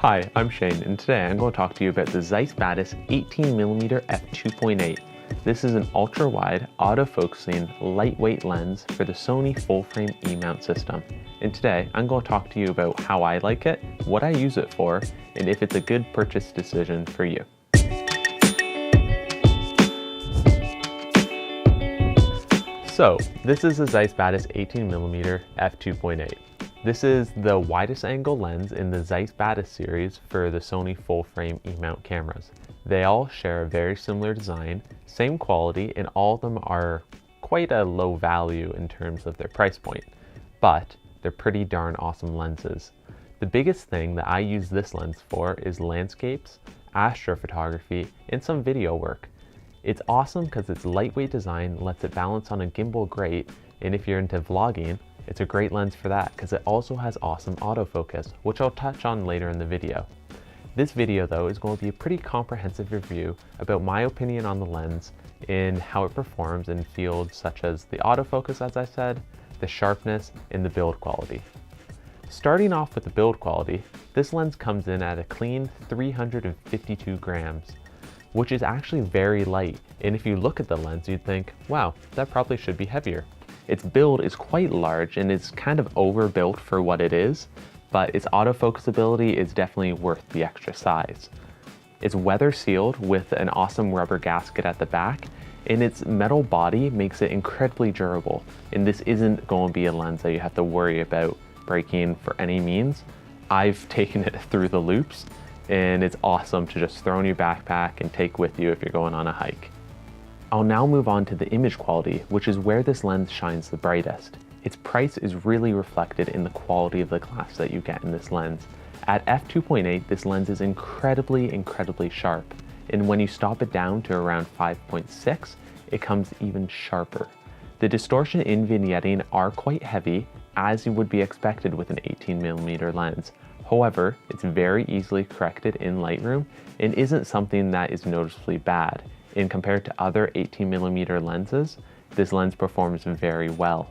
Hi, I'm Shane, and today I'm going to talk to you about the Zeiss Batis 18mm F2.8. This is an ultra-wide, auto-focusing, lightweight lens for the Sony full-frame E-mount system. And today, I'm going to talk to you about how I like it, what I use it for, and if it's a good purchase decision for you. So, this is the Zeiss Batis 18mm F2.8. This is the widest angle lens in the Zeiss Batis series for the Sony full-frame E-mount cameras. They all share a very similar design, same quality, and all of them are quite a low value in terms of their price point, but they're pretty darn awesome lenses. The biggest thing that I use this lens for is landscapes, astrophotography, and some video work. It's awesome because its lightweight design lets it balance on a gimbal great, and if you're into vlogging, it's a great lens for that because it also has awesome autofocus, which I'll touch on later in the video. This video though is going to be a pretty comprehensive review about my opinion on the lens and how it performs in fields such as the autofocus, as I said, the sharpness, and the build quality. Starting off with the build quality, this lens comes in at a clean 352 grams, which is actually very light, and if you look at the lens you'd think, wow, that probably should be heavier. Its build is quite large and it's kind of overbuilt for what it is, but its autofocus ability is definitely worth the extra size. It's weather sealed with an awesome rubber gasket at the back, and its metal body makes it incredibly durable, and this isn't going to be a lens that you have to worry about breaking for any means. I've taken it through the loops, and it's awesome to just throw in your backpack and take with you if you're going on a hike. I'll now move on to the image quality, which is where this lens shines the brightest. Its price is really reflected in the quality of the glass that you get in this lens. At f2.8, this lens is incredibly sharp, and when you stop it down to around 5.6, it comes even sharper. The distortion in vignetting are quite heavy, as you would be expected with an 18mm lens. However, it's very easily corrected in Lightroom and isn't something that is noticeably bad. And compared to other 18mm lenses, this lens performs very well.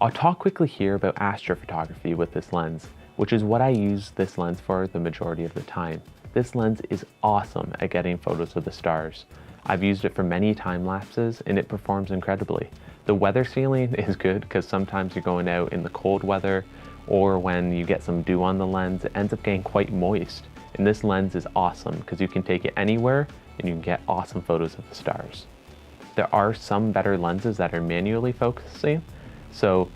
I'll talk quickly here about astrophotography with this lens, which is what I use this lens for the majority of the time. This lens is awesome at getting photos of the stars. I've used it for many time lapses and it performs incredibly. The weather sealing is good because sometimes you're going out in the cold weather, or when you get some dew on the lens, it ends up getting quite moist. And this lens is awesome because you can take it anywhere and you can get awesome photos of the stars. There are some better lenses that are manually focusing, so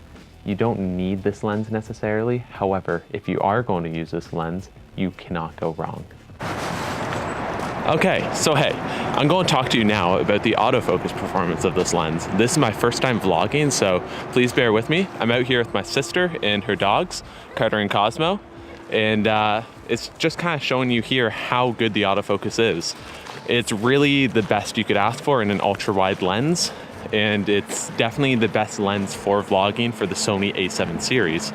you don't need this lens necessarily. However, if you are going to use this lens, you cannot go wrong. Okay, so hey, I'm going to talk to you now about the autofocus performance of this lens. This is my first time vlogging, so please bear with me. I'm out here with my sister and her dogs, Carter and Cosmo, and it's just kind of showing you here how good the autofocus is. It's really the best you could ask for in an ultra-wide lens, and it's definitely the best lens for vlogging for the Sony A7 series.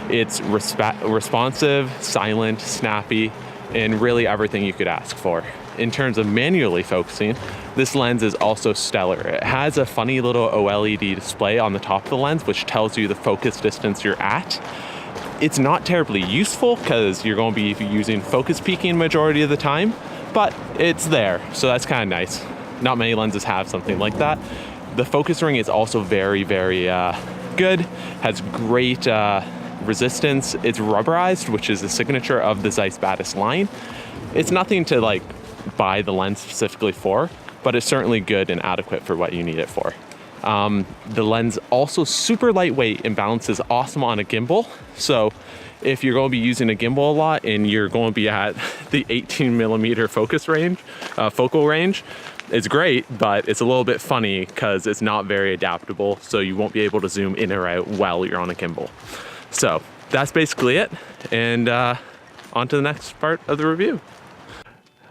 It's responsive, silent, snappy, and really everything you could ask for. In terms of manually focusing, this lens is also stellar. It has a funny little OLED display on the top of the lens, which tells you the focus distance you're at. It's not terribly useful because you're going to be using focus peaking majority of the time, but it's there, so that's kind of nice. Not many lenses have something like that. The focus ring is also very good, has great resistance. It's rubberized, which is a signature of the Zeiss Batis line. It's nothing to like buy the lens specifically for, but it's certainly good and adequate for what you need it for. The lens also super lightweight and balances awesome on a gimbal. So if you're going to be using a gimbal a lot and you're going to be at the 18mm focus range, focal range, it's great, but it's a little bit funny because it's not very adaptable, so you won't be able to zoom in or out while you're on a gimbal. So that's basically it, and on to the next part of the review.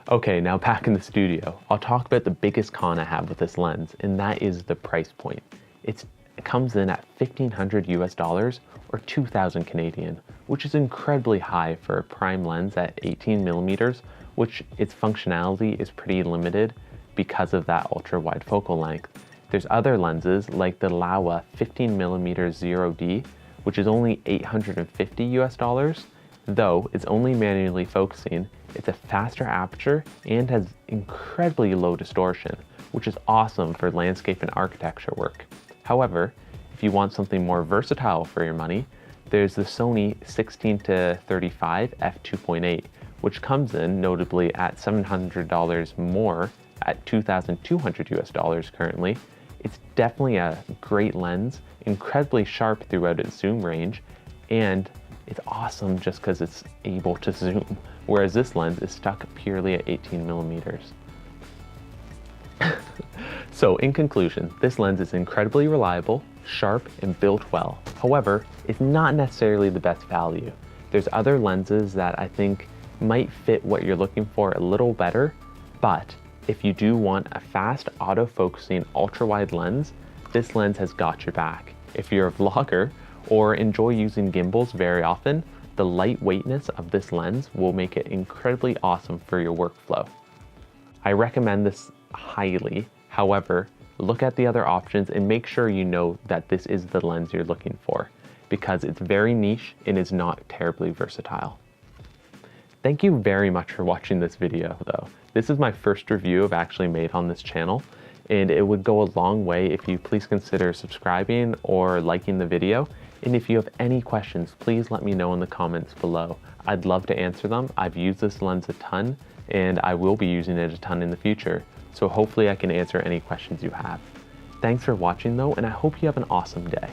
Okay, now back in the studio, I'll talk about the biggest con I have with this lens, and that is the price point. It comes in at $1,500 US or 2,000 Canadian, which is incredibly high for a prime lens at 18mm, which its functionality is pretty limited because of that ultra wide focal length. There's other lenses like the Laowa 15mm 0D, which is only $850 US, Though it's only manually focusing, it's a faster aperture and has incredibly low distortion, which is awesome for landscape and architecture work. However, if you want something more versatile for your money, there's the Sony 16-35 f2.8, which comes in notably at $700 more at $2,200 US currently. It's definitely a great lens, incredibly sharp throughout its zoom range, and it's awesome just because it's able to zoom, whereas this lens is stuck purely at 18 millimeters. So in conclusion, this lens is incredibly reliable, sharp, and built well. However, it's not necessarily the best value. There's other lenses that I think might fit what you're looking for a little better, but if you do want a fast autofocusing ultra-wide lens, this lens has got your back. If you're a vlogger or enjoy using gimbals very often, the lightweightness of this lens will make it incredibly awesome for your workflow. I recommend this highly. However, look at the other options and make sure you know that this is the lens you're looking for, because it's very niche and is not terribly versatile. Thank you very much for watching this video though. This is my first review I've actually made on this channel, and it would go a long way if you please consider subscribing or liking the video. And if you have any questions, please let me know in the comments below. I'd love to answer them. I've used this lens a ton, and I will be using it a ton in the future. So hopefully I can answer any questions you have. Thanks for watching though, and I hope you have an awesome day.